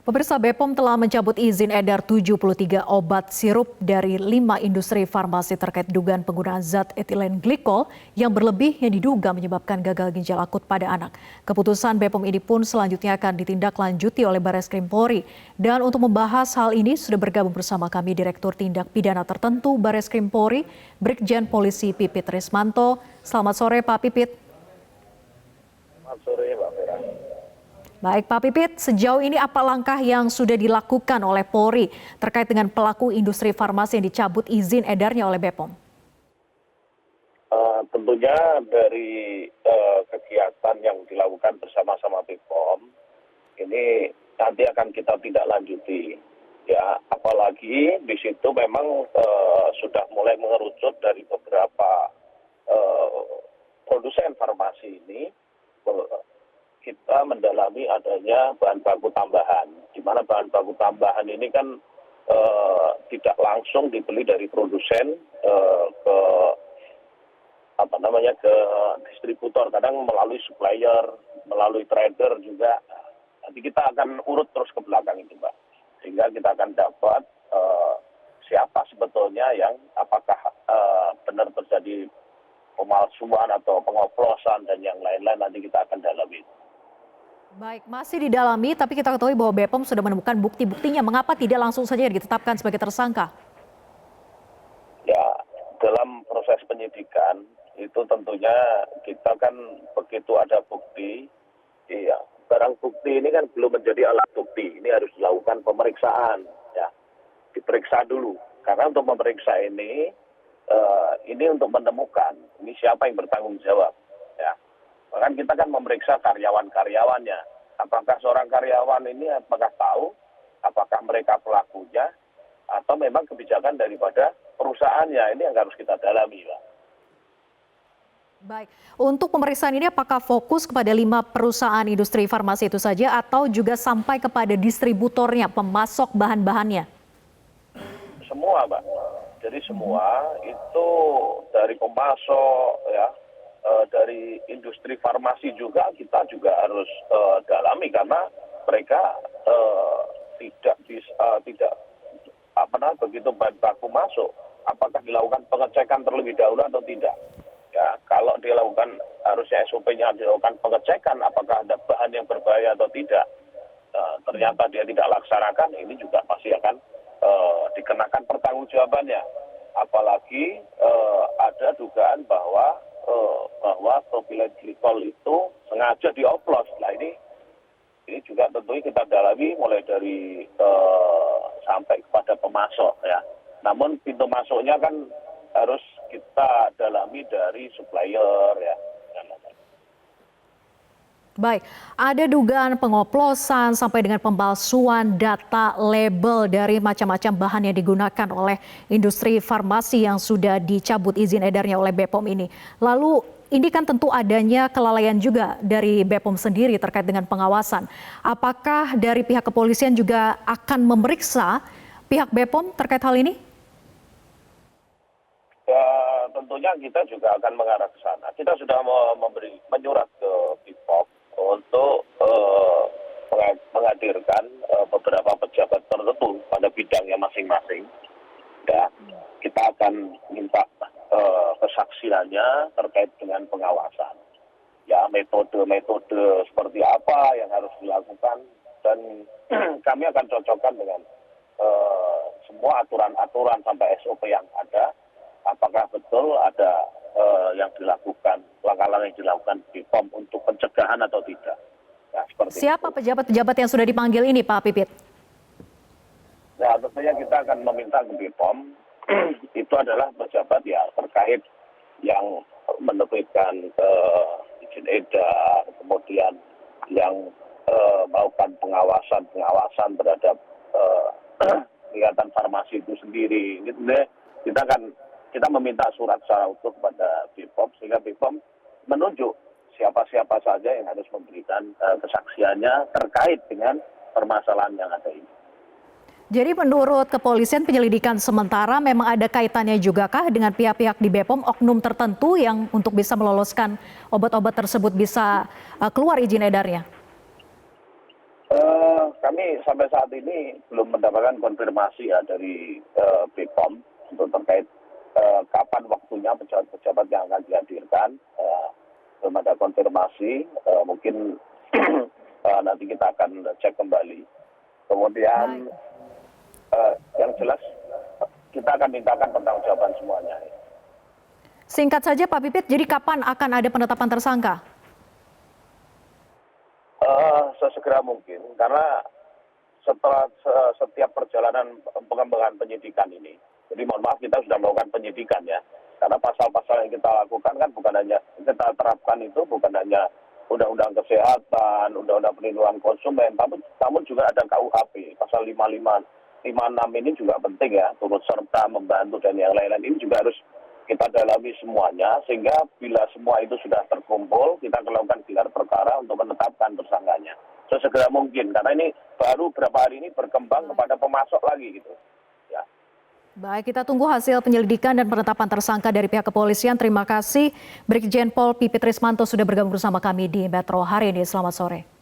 Pemirsa BPOM telah mencabut izin edar 73 obat sirup dari 5 industri farmasi terkait dugaan penggunaan zat etilen glikol yang berlebih yang diduga menyebabkan gagal ginjal akut pada anak. Keputusan BPOM ini pun selanjutnya akan ditindaklanjuti oleh Barreskrim Polri. Dan untuk membahas hal ini sudah bergabung bersama kami Direktur Tindak Pidana Tertentu Barreskrim Polri, Brigjen Polisi Pipit Rismanto. Selamat sore Pak Pipit. Selamat sore Mbak Vera. Baik Pak Pipit, sejauh ini apa langkah yang sudah dilakukan oleh Polri terkait dengan pelaku industri farmasi yang dicabut izin edarnya oleh BPOM? Tentunya dari kegiatan yang dilakukan bersama-sama BPOM, ini nanti akan kita tindak lanjuti. Ya, apalagi di situ memang sudah mulai mengerucut dari beberapa produsen farmasi ini, kita mendalami adanya bahan baku tambahan, di mana bahan baku tambahan ini kan tidak langsung dibeli dari produsen ke ke distributor, kadang melalui supplier, melalui trader juga. Nanti kita akan urut terus ke belakang itu, Mbak, sehingga kita akan dapat siapa sebetulnya yang apakah benar terjadi pemalsuan atau pengoplosan dan yang lain-lain, nanti kita akan dalami. Baik, masih didalami, tapi kita ketahui bahwa BPOM sudah menemukan bukti-buktinya. Mengapa tidak langsung saja ditetapkan sebagai tersangka? Ya, dalam proses penyidikan itu tentunya kita kan begitu ada bukti, ya, barang bukti ini kan belum menjadi alat bukti. Ini harus dilakukan pemeriksaan, ya, diperiksa dulu. Karena untuk memeriksa ini untuk menemukan ini siapa yang bertanggung jawab, ya. Bahkan kita kan memeriksa karyawan-karyawannya. Apakah seorang karyawan ini apakah tahu, apakah mereka pelakunya, atau memang kebijakan daripada perusahaannya, ini yang harus kita dalami, Pak. Baik, untuk pemeriksaan ini apakah fokus kepada 5 perusahaan industri farmasi itu saja atau juga sampai kepada distributornya, pemasok bahan-bahannya? Semua, Pak. Jadi semua itu dari pemasok, ya, dari industri farmasi juga kita juga harus dalami, karena mereka tidak begitu bahan baku masuk, apakah dilakukan pengecekan terlebih dahulu atau tidak. Ya, kalau dilakukan harusnya SOP-nya dilakukan pengecekan apakah ada bahan yang berbahaya atau tidak. Ternyata dia tidak laksanakan, ini juga pasti akan dikenakan pertanggungjawabannya. Apalagi ada dugaan bahwa propilen glikol itu sengaja dioplos. Nah, ini juga tentunya kita dalami mulai dari sampai kepada pemasok, ya. Namun pintu masuknya kan harus kita dalami dari supplier, ya. Baik, ada dugaan pengoplosan sampai dengan pemalsuan data label dari macam-macam bahan yang digunakan oleh industri farmasi yang sudah dicabut izin edarnya oleh BPOM ini. Lalu ini kan tentu adanya kelalaian juga dari BPOM sendiri terkait dengan pengawasan. Apakah dari pihak kepolisian juga akan memeriksa pihak BPOM terkait hal ini? Ya, tentunya kita juga akan mengarah ke sana. Kita sudah menyurat ke BPOM untuk menghadirkan beberapa pejabat tertentu pada bidangnya masing-masing. Ya, kita akan minta kesaksiannya terkait dengan pengawasan. Ya, metode-metode seperti apa yang harus dilakukan, dan kami akan cocokkan dengan semua aturan-aturan sampai SOP yang ada. Apakah betul ada yang dilakukan, langkah-langkah yang dilakukan BPOM untuk pencegahan atau tidak. Nah, siapa pejabat-pejabat yang sudah dipanggil ini, Pak Pipit? Nah, tentunya kita akan meminta ke BPOM itu adalah pejabat ya terkait yang menerbitkan izin edar, kemudian yang melakukan pengawasan terhadap kegiatan farmasi itu sendiri. Kita meminta surat secara utuh kepada BPOM, sehingga BPOM menunjuk siapa-siapa saja yang harus memberikan kesaksiannya terkait dengan permasalahan yang ada ini. Jadi menurut kepolisian penyelidikan sementara memang ada kaitannya juga kah dengan pihak-pihak di BPOM, oknum tertentu yang untuk bisa meloloskan obat-obat tersebut bisa keluar izin edarnya? Kami sampai saat ini belum mendapatkan konfirmasi ya dari BPOM untuk terkait kapan waktunya pejabat-pejabat yang akan dihadirkan. Belum ada konfirmasi, mungkin nanti kita akan cek kembali. Kemudian yang jelas kita akan mintakan pertanggungjawaban semuanya. Singkat saja Pak Pipit, jadi kapan akan ada penetapan tersangka? Sesegera mungkin, karena setelah setiap perjalanan pengembangan penyidikan ini, jadi mohon maaf kita sudah melakukan penyidikan ya, karena pasal-pasal yang kita lakukan kan bukan hanya kita terapkan itu bukan hanya undang-undang kesehatan, undang-undang perlindungan konsumen, namun juga ada KUHP pasal 56 ini juga penting ya, turut serta membantu dan yang lain-lain ini juga harus kita dalami semuanya, sehingga bila semua itu sudah terkumpul, kita melakukan gelar perkara untuk menetapkan tersangkanya sesegera mungkin, karena ini baru beberapa hari ini berkembang kepada pemasok lagi gitu. Ya. Baik, kita tunggu hasil penyelidikan dan penetapan tersangka dari pihak kepolisian. Terima kasih Brigjen Pol Pipit Rismanto sudah bergabung bersama kami di Metro hari ini. Selamat sore.